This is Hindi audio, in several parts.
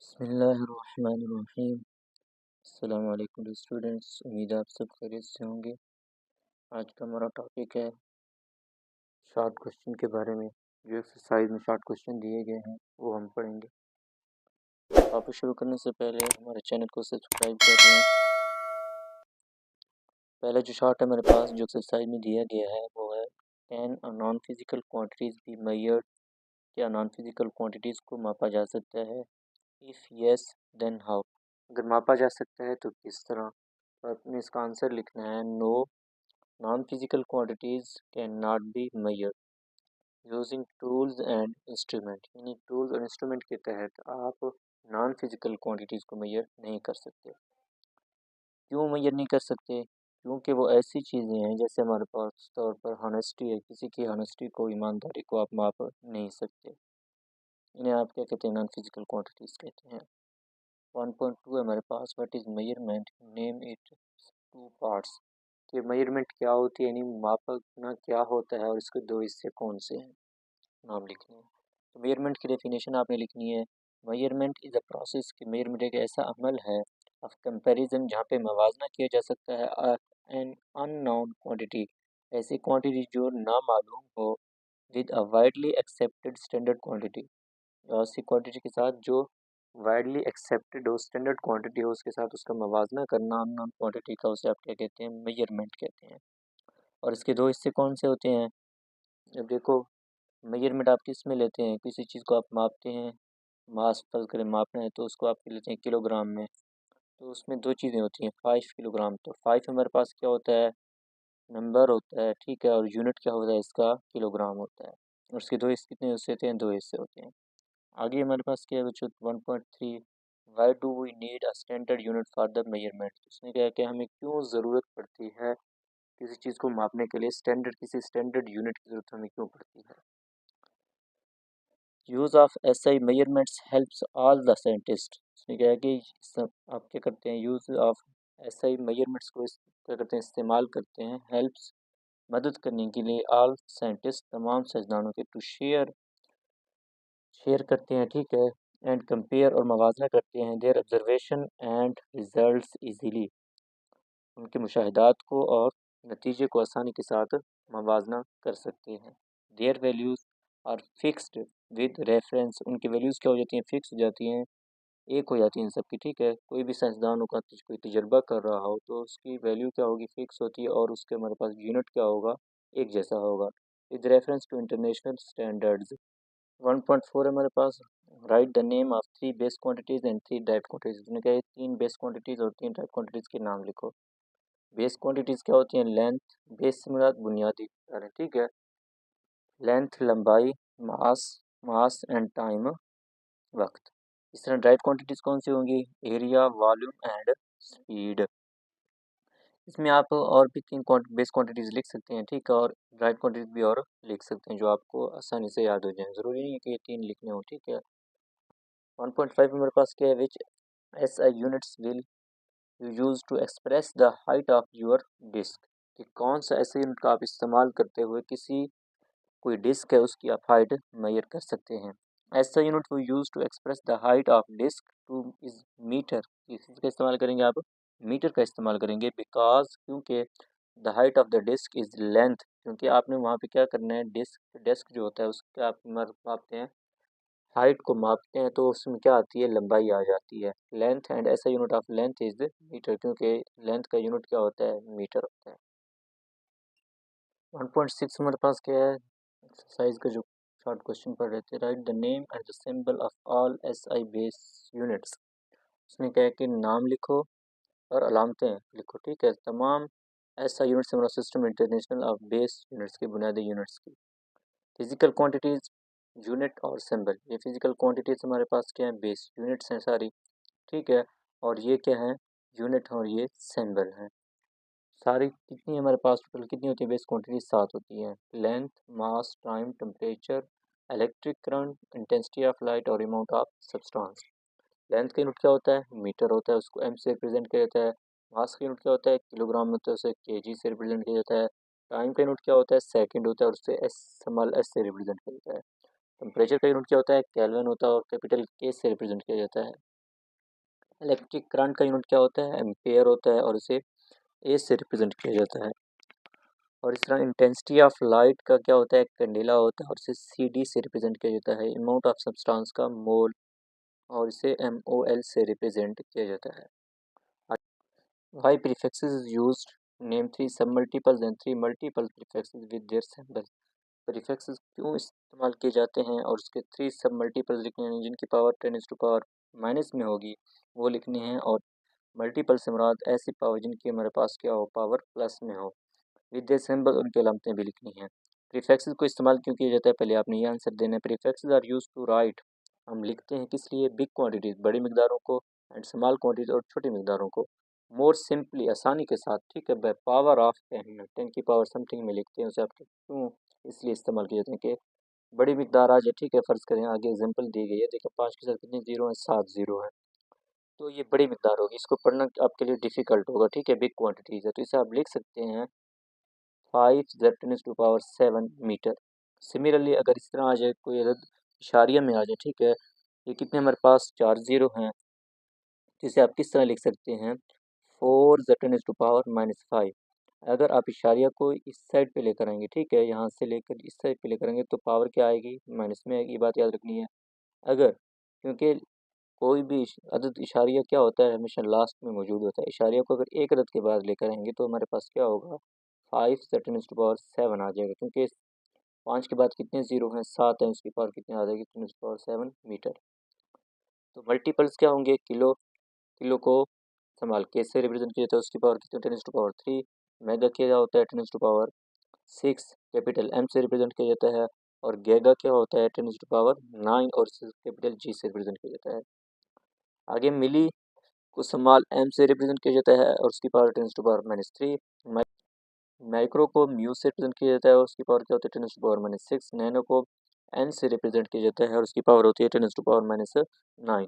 बिस्मिल्लाहिर्रहमानिर्रहीम। अस्सलाम वालेकुम स्टूडेंट्स, उम्मीद है आप सब खैरियत से होंगे। आज का हमारा टॉपिक है शॉर्ट क्वेश्चन के बारे में। जो एक्सरसाइज में शॉर्ट क्वेश्चन दिए गए हैं वो हम पढ़ेंगे। टॉपिक शुरू करने से पहले हमारे चैनल को सब्सक्राइब कर लें। पहला जो शॉर्ट है मेरे पास जो एक्सरसाइज में दिया गया है वो है can non physical quantities be measured. क्या नॉन फिजिकल क्वांटिटीज़ को मापा जा सकता है? If yes then how. अगर मापा जा सकता है तो किस तरह। तो आपने इसका आंसर लिखना है no, non physical quantities can not be measured using tools and instrument. यानी टूल्स और इंस्ट्रूमेंट के तहत आप नॉन फिजिकल क्वांटिटीज़ को मेजर नहीं कर सकते। क्यों मेजर नहीं कर सकते? क्योंकि वो ऐसी चीज़ें हैं जैसे हमारे पास तौर पर हॉनेस्टी है, किसी की हॉनेस्टी को, ईमानदारी को आप माप नहीं सकते। इन्हें आप क्या कहते हैं? नॉन फिजिकल क्वांटिटीज़ कहते हैं। 1.2 है हमारे पास, what is measurement, name it two parts. कि मेजरमेंट क्या होती है, यानी मापना क्या होता है और इसके दो हिस्से कौन से हैं, नाम लिखने हैं। तो मेजरमेंट की डेफिनेशन आपने लिखनी है। मेजरमेंट इज़ अ प्रोसेस, कि मेजरमेंट एक ऐसा अमल है ऑफ कंपैरिजन जहाँ पे मवाजना किया जा सकता है एन अननोन क्वांटिटी, ऐसी क्वांटिटी जो ना मालूम हो, with a widely accepted standard quantity, ऐसी क्वांटिटी के साथ जो वाइडली एक्सेप्टेड हो, स्टैंडर्ड क्वांटिटी हो, उसके साथ उसका मवाजना करना अननोन क्वांटिटी का, उसे आप क्या कहते हैं? मेजरमेंट कहते हैं। और इसके दो हिस्से कौन से होते हैं? अब देखो, मेजरमेंट आप किस में लेते हैं? किसी चीज़ को आप मापते हैं, मास फर्ज करें मापना है तो उसको आप लेते हैं किलोग्राम में। तो उसमें दो चीज़ें होती हैं, 5 किलोग्राम। तो 5 हमारे पास क्या होता है? नंबर होता है, ठीक है। और यूनिट क्या होता है इसका? किलोग्राम होता है। और उसके दो हिस्से कितने हिस्से होते हैं? दो हिस्से होते हैं। आगे हमारे पास क्या है बच्चों? 1.3, why do we need a standard unit for the measurement. उसने क्या है कि हमें क्यों ज़रूरत पड़ती है किसी चीज़ को मापने के लिए? किसी स्टैंडर्ड यूनिट की ज़रूरत हमें क्यों पड़ती है? Use of SI measurements helps all the scientist. उसने क्या है कि आप क्या करते हैं? यूज़ ऑफ एसआई मेजरमेंट्स को क्या करते हैं? इस्तेमाल करते हैं। हेल्प्स मदद करने के लिए, ऑल साइंटिस्ट तमाम साइंसदानों के, टू शेयर करते हैं, ठीक है। एंड कंपेयर और मवाजना करते हैं their observation and results easily, उनके मुशाहिदात को और नतीजे को आसानी के साथ मवाजना कर सकते हैं। Their values are fixed with reference, उनकी वैल्यूज़ क्या हो जाती हैं? फिक्स हो जाती हैं, एक हो जाती हैं इन सबकी, ठीक है। कोई भी साइंसदान का कोई तजर्बा कर रहा हो तो उसकी वैल्यू क्या होगी? फिक्स होती है। और उसके हमारे पास यूनिट क्या होगा? एक जैसा होगा, with reference to international standards. 1.4 है हमारे पास, write the name of 3 base quantities and 3 type quantities. उसने कहा 3 बेस क्वांटिटीज़ और 3 टाइप क्वांटिटीज़ के नाम लिखो। बेस क्वांटिटीज़ क्या होती हैं? लेंथ, बेस से मुराद बुनियादी है, ठीक है। लेंथ लंबाई, मास, मास एंड टाइम वक्त। इस तरह टाइप क्वांटिटीज़ कौन सी होंगी? Area, volume and speed. इसमें आप और भी 3 बेस क्वांटिटीज़ लिख सकते हैं, ठीक है। और ड्राइव क्वांटिटीज़ भी और लिख सकते हैं जो आपको आसानी से याद हो जाए, ज़रूरी नहीं है कि ये 3 लिखने हो, ठीक है। 1.5 में मेरे पास क्या है? Which S I units will you use to express the height of your disc. कि कौन सा ऐसे यूनिट का आप इस्तेमाल करते हुए किसी कोई डिस्क है उसकी आप हाइट मेजर कर सकते हैं। ऐसा यूनिट वो use to express the height of disc two is metre. इसका इस्तेमाल करेंगे आप? मीटर का इस्तेमाल करेंगे। बिकॉज क्योंकि the height of the disc is length, क्योंकि आपने वहाँ पे क्या करना है? डिस्क जो होता है उसका आप मापते हैं, हाइट को मापते हैं, तो उसमें क्या आती है? लंबाई आ जाती है। लेंथ एंड ऐसा unit of length is metre, क्योंकि लेंथ का यूनिट क्या होता है? मीटर होता है। 1.6 हमारे पास क्या है? एक्सरसाइज का जो शॉर्ट क्वेश्चन पढ़ रहे थे, right the name and the symbol of all S I base units. उसने कहा कि नाम लिखो और अलामतें लिखो, ठीक है। तमाम एस आई यूनिट्स हमारा system international of base units की, बुनियादी यूनिट्स की। फिजिकल क्वांटिटीज़, यूनिट और सिंबल। ये फिजिकल क्वांटिटीज़ हमारे पास क्या है? बेस यूनिट्स हैं सारी, ठीक है। और ये क्या है? यूनिट और ये सिंबल हैं। सारी कितनी हमारे पास टोटल कितनी होती है? बेस क्वांटिटी 7 होती हैं। Length, mass, time, temperature, electric current, intensity of light और अमाउंट ऑफ सब्सटेंस। लेंथ का यूनिट क्या होता है? मीटर होता है, उसको एम से रिप्रेजेंट किया जाता है। मास का यूनिट क्या होता है? किलोग्राम में होता है, उसे केजी से रिप्रेजेंट किया जाता है। टाइम का यूनिट क्या होता है? सेकंड होता है, और उससे स्मॉल एस से रिप्रेजेंट किया जाता है। टेम्परेचर का यूनिट क्या होता है? केल्विन होता है, और कैपिटल के से रिप्रेजेंट किया जाता है। इलेक्ट्रिक करंट का यूनिट क्या होता है? एम्पेयर होता है और इसे ए से रिप्रेजेंट किया जाता है। और इस तरह इंटेंसिटी ऑफ लाइट का क्या होता है? कैंडेला होता है और इसे सी डी से रिप्रेजेंट किया जाता है। अमाउंट ऑफ सब्सटेंस का मोल और इसे एम ओ एल से रिप्रेजेंट किया जाता है। Why prefixes is used, name 3 sub multiples and 3 multiple prefixes with their symbol. Prefixes क्यों इस्तेमाल किए जाते हैं और उसके 3 सब मल्टीपल्स लिखने हैं जिनकी पावर 10⁻⁻ माइनस में होगी वो लिखनी है, और मल्टीपल से मुराद ऐसी पावर जिनकी हमारे पास क्या हो, पावर प्लस में हो, विद देयर सिंबल उनकी अलामतें भी लिखनी है। प्रीफिक्सेस को इस्तेमाल क्यों किया जाता है, पहले आपने ये आंसर देना है। Prefixes are use to write, हम लिखते हैं किस लिए? बिग क्वांटिटीज, बड़ी मिकदारों को, एंड स्मॉल क्वांटिटीज और छोटी मिकदारों को, मोर सिंपली, आसानी के साथ, ठीक है, बाय पावर ऑफ 10, 10 की पावर समथिंग में लिखते हैं उसे। आप क्यों इसलिए इस्तेमाल किए जाते हैं कि बड़ी मिकदार आ जाए, ठीक है, फ़र्ज़ करें आगे एग्जांपल दी गई है, देखिए 5 के साथ कितने जीरो हैं? 7 जीरो है, तो ये बड़ी मिकदार होगी, इसको पढ़ना आपके लिए डिफ़िकल्ट होगा, ठीक है, बिग क्वांटिटीज़ है, तो इसे आप लिख सकते हैं 5 × 10⁻⁷ मीटर। सिमिलरली अगर इस तरह आ जाए, कोई अदद इशारिया में आ जाए, ठीक है, ये कितने हमारे पास 4 जीरो हैं, जिसे आप किस तरह लिख सकते हैं? 4 × 10⁻⁻⁵। अगर आप इशारिया को इस साइड पे लेकर आएंगे, ठीक है, यहाँ से लेकर इस साइड पे लेकर आएंगे तो पावर क्या आएगी? माइनस में आएगी, ये बात याद रखनी है। अगर, क्योंकि कोई भी अदद इशारिया क्या होता है, हमेशा लास्ट में मौजूद होता है, इशारिया को अगर एक अदद के बाद लेकर आएंगे तो हमारे पास क्या होगा? 5 × 10⁻⁷ आ जाएगा, क्योंकि 5 के बाद कितने जीरो हैं? 7 हैं, उसकी पावर कितनी आ जाएगी? 10⁻⁷ मीटर। तो मल्टीपल्स क्या होंगे? किलो, किलो को संभाल के से रिप्रेजेंट किया जाता है, उसकी पावर कितनी? 10⁻3। मेगा क्या होता है? 10⁻6। कैपिटल एम से रिप्रेजेंट किया जाता है, और गैगा क्या होता है? 10⁻9, और कैपिटल जी से रिप्रेजेंट किया जाता है। आगे मिली को स्मॉल एम से रिप्रेजेंट किया जाता है और उसकी पावर 10⁻⁻3। माइक्रो को म्यू से रिप्रेजेंट किया जाता है और उसकी पावर क्या होती है? 10⁻6। नैनो को एन से रिप्रेजेंट किया जाता है और उसकी पावर होती है 10⁻9।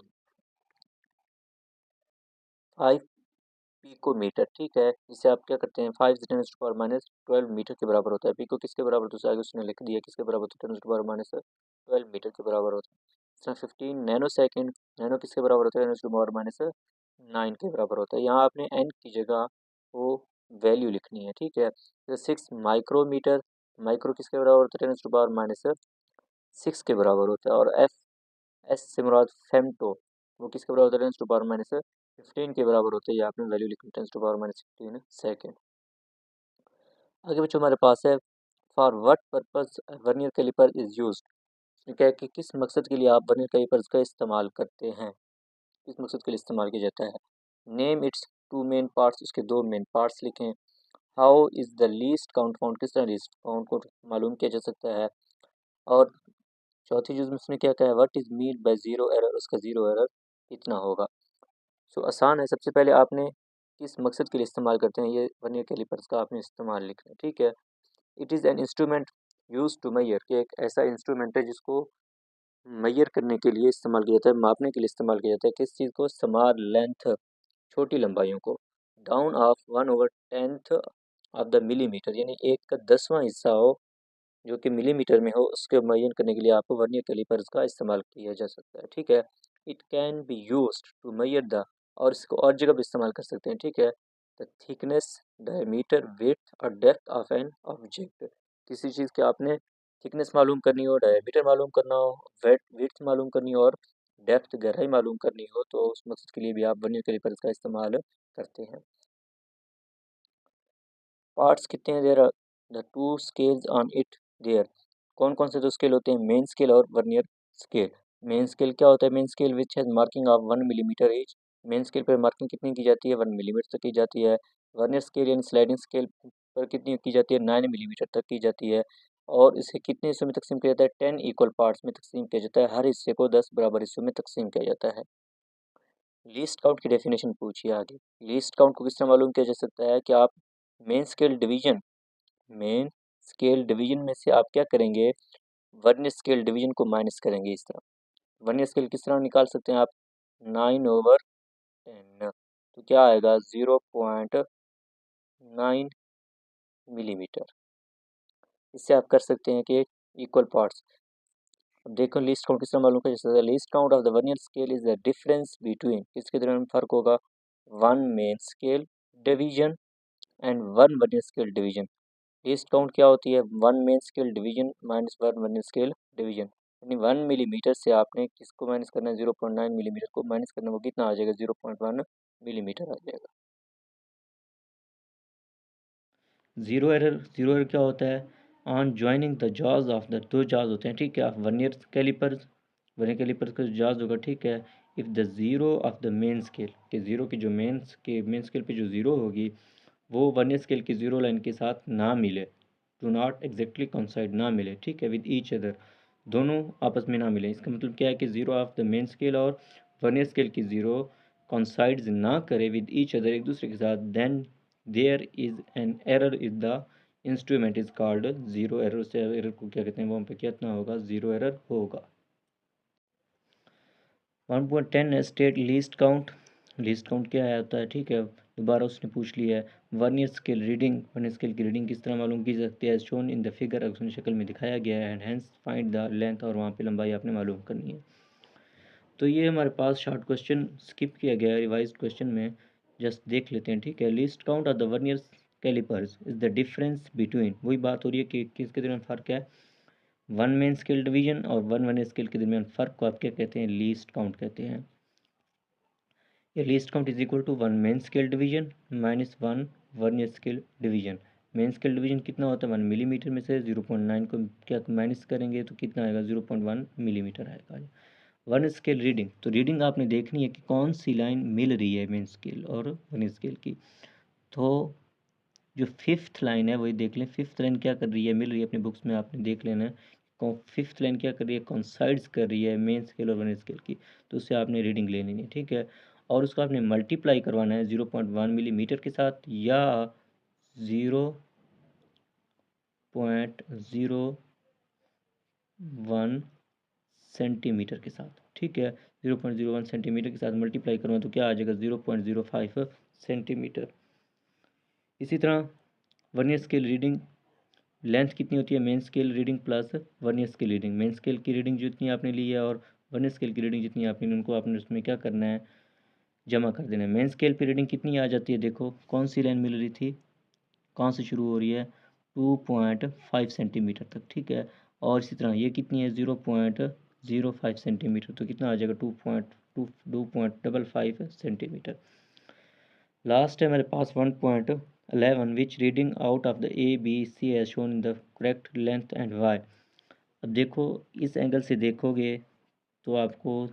5 पिकोमीटर, ठीक है, जिसे आप क्या करते हैं? 5 × 10⁻12 मीटर के बराबर होता है। पिको किसके बराबर होता है? आगे उसने लिख दिया किसके बराबर होता है? 10⁻12 मीटर के बराबर होता है। 15 नैनो सेकेंड, नैनो किसके बराबर होता है? 10⁻9 के बराबर होता है। यहाँ आपने एन की जगह वो वैल्यू लिखनी है, ठीक है। 6 माइक्रोमीटर, माइक्रो किसके बराबर होता है? 10⁻6 के बराबर होता है। और एफ, एस से मुराद फेमटो, वो किसके बराबर होता है? 10⁻15 के बराबर होते हैं। ये आपने वैल्यू लिखनी है, 10⁻15 सेकेंड। आगे बच्चों हमारे पास है, for what purpose vernier calliper is used. इसमें क्या है कि किस मकसद के लिए आप वर्नियर कैलिपर्स का इस्तेमाल करते हैं, किस मकसद के लिए इस्तेमाल किया जाता है? नेम इट्स 2 मेन पार्ट्स, उसके 2 मेन पार्ट्स लिखें। How is the least count found, किस तरह लीस्ट काउंट को मालूम किया जा सकता है? और चौथी चीज़ में उसने क्या कहा है? What is mean by zero error, उसका ज़ीरो एरर कितना होगा? सो आसान है, सबसे पहले आपने किस मकसद के लिए इस्तेमाल करते हैं, ये वर्नियर कैलिपर्स का आपने इस्तेमाल लिखना है, ठीक है। It is an instrument use to measure, कि एक ऐसा इंस्ट्रूमेंट है जिसको मैयर करने के लिए इस्तेमाल किया जाता है, मापने के लिए इस्तेमाल किया जाता है। किस चीज़ को? स्मॉल लेंथ, छोटी लंबाइयों को। Down of 1/10 of the millimetre, यानी 1 का 10वां हिस्सा हो जो कि मिलीमीटर में हो, उसके मुअय्यन करने के लिए आपको वर्नियर कैलिपर्स का इस्तेमाल किया जा सकता है, ठीक है। It can be used to measure the, और इसको और जगह भी इस्तेमाल कर सकते हैं, ठीक है, द थिकनेस, डायमीटर, विड्थ और डेप्थ ऑफ एन ऑब्जेक्ट। किसी चीज़ के आपने थिकनेस मालूम करनी हो, डायमीटर मालूम करना हो, विड्थ मालूम करनी हो और डेप्थ, गहराई मालूम करनी हो, तो उस मकसद के लिए भी आप वर्नियर कैलिपर्स का इस्तेमाल करते हैं। पार्ट्स कितने हैं? There are the two scales on it there. कौन कौन से दो स्केल होते हैं? मेन स्केल और वर्नियर स्केल। मेन स्केल क्या होता है? Main scale which has marking of 1 millimetre each. Main scale पर मार्किंग कितनी की जाती है? 1 मिलीमीटर तक की जाती है। वर्नियर स्केल यानी स्लाइडिंग स्केल पर कितनी की जाती है? 9 मिलीमीटर तक की जाती है। और इसे कितने हिस्सों में तकसीम किया जाता है? 10 इक्वल पार्ट्स में तकसीम किया जाता है। हर हिस्से को 10 बराबर हिस्सों में तकसीम किया जाता है। लीस्ट काउंट की डेफिनेशन पूछिए आगे। लीस्ट काउंट को किस तरह मालूम किया जा सकता है कि आप main scale division, main scale division में से आप क्या करेंगे? वर्नियर स्केल डिवीजन को माइनस करेंगे। इस तरह वर्नियर स्केल किस तरह निकाल सकते हैं आप? 9/10, तो क्या आएगा? 0.9 मिलीमीटर। इससे आप कर सकते हैं कि इक्वल पार्ट्स, अब देखो लीस्ट काउंट किस तरह मालूम कर, जैसे least count of the vernier scale is the difference between, किसके दरमियान फर्क होगा, one main scale division and one vernier scale division. Least count क्या होती है, one main scale division minus one vernier scale division, यानी 1 मिलीमीटर से आपने किसको माइनस करना है, 0.9 मिलीमीटर को माइनस करना है, वो कितना आ जाएगा, 0.1 मिलीमीटर आ जाएगा। ज़ीरो एरर क्या होता है, on joining the jaws of the, दो जॉज होते हैं, ठीक है, आप वर्नियर कैलिपर्स का जॉज होगा, ठीक है, if the zero of the main scale, के ज़ीरो की जो मेन स्केल पे जो ज़ीरो होगी वो वर्नियर स्केल की ज़ीरो लाइन के साथ ना मिले, टू नॉट एग्जैक्टली कॉन्साइड, ना मिले, ठीक है, विद ईच अदर, दोनों आपस में ना मिले। इसका मतलब क्या है कि zero of the main scale और वर्नियर स्केल की ज़ीरो कॉन्साइड्स ना करे विद ईच अदर, एक दूसरे के साथ, then there is an error is the instrument is called zero error. से एरर को क्या कहते हैं, वहाँ पे कितना होगा, ज़ीरो एरर होगा। 1.10 है state least count. Least count क्या है होता है, ठीक है, दोबारा उसने पूछ लिया है। वर्नियर स्केल की रीडिंग किस तरह मालूम की सकती है, शोन इन द फिगर, उसने शक्ल में दिखाया गया है, and hence find the length, और वहाँ पे लंबाई आपने मालूम करनी है। तो ये हमारे पास शॉर्ट क्वेश्चन स्किप किया गया है रिवाइज क्वेश्चन में, जस्ट देख लेते हैं, ठीक है। Least count of the vernier callipers is the difference between, वही बात हो रही है कि किसके दरमियान फ़र्क है, वन मेन स्केल डिवीजन और वन वर्नियर स्केल के दरमियान फ़र्क को आप क्या कहते हैं, लीस्ट काउंट कहते हैं। ये least count is equal to one main scale division minus one vernier scale division. Main scale division कितना होता है, 1 मिलीमीटर में से 0.9 को क्या माइनस करेंगे तो कितना आएगा, 0.1 मिलीमीटर आएगा। वन स्केल रीडिंग, तो रीडिंग आपने देखनी है कि कौन सी लाइन मिल रही है मेन स्केल और वन स्केल की। तो जो फिफ्थ लाइन है वही देख लें, फिफ्थ लाइन क्या कर रही है, मिल रही है, अपने बुक्स में आपने देख लेना है। फिफ्थ लाइन क्या कर रही है, कॉन्साइड्स कर रही है मेन स्केल और वन स्केल की, तो उससे आपने रीडिंग लेनी है, ठीक है। और उसको आपने मल्टीप्लाई करवाना है 0.1 मिलीमीटर के साथ या 0.01 सेंटीमीटर के साथ, ठीक है, 0.01 सेंटीमीटर के साथ मल्टीप्लाई करूँ तो क्या आ जाएगा, 0.05 सेंटीमीटर। इसी तरह वर्नियर स्केल रीडिंग लेंथ कितनी होती है, main scale reading plus vernier scale reading, main scale की रीडिंग जितनी आपने ली है और वर्नियर स्केल की रीडिंग जितनी आपने, उनको आपने उसमें क्या करना है, जमा कर देना है। मेन स्केल पे रीडिंग कितनी आ जाती है, देखो कौन सी लाइन मिल रही थी, कहाँ से शुरू हो रही है, 2.5 सेंटीमीटर तक, ठीक है। और इसी तरह ये कितनी है, 0.05 सेंटीमीटर, तो कितना आ जाएगा, 2.55 सेंटीमीटर। लास्ट है मेरे पास 1.11 which reading out of the A B C as shown in the correct length and Y. अब देखो इस एंगल से देखोगे तो आपको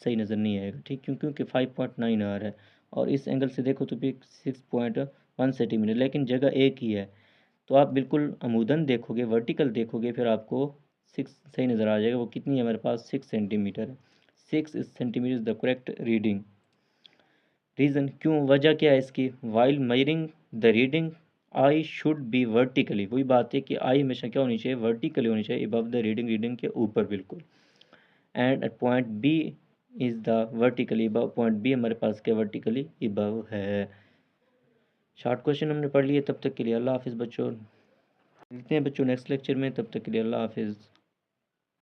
सही नज़र नहीं आएगा, ठीक, क्योंकि 5.9 आ रहा है, और इस एंगल से देखो तो भी 6.1 सेंटीमीटर, लेकिन जगह एक ही है। तो आप बिल्कुल अमूदन देखोगे, वर्टिकल देखोगे, फिर आपको 6 सही नज़र आ जाएगा। वो कितनी है हमारे पास, 6 सेंटीमीटर है। 6 centimetre is the correct reading. Reason क्यों, वजह क्या है इसकी, while measuring the reading I should be vertically, वही बात है कि आई हमेशा क्या होनी चाहिए, वर्टिकली होनी चाहिए, अबव द रीडिंग के ऊपर बिल्कुल। And point B is the vertically above, point B हमारे पास क्या वर्टिकली अबव है। शॉर्ट क्वेश्चन हमने पढ़ लिए, तब तक के लिए अल्लाह हाफिज़ बच्चों, मिलते हैं बच्चों नेक्स्ट लेक्चर में, तब तक के लिए अल्लाह हाफिज़।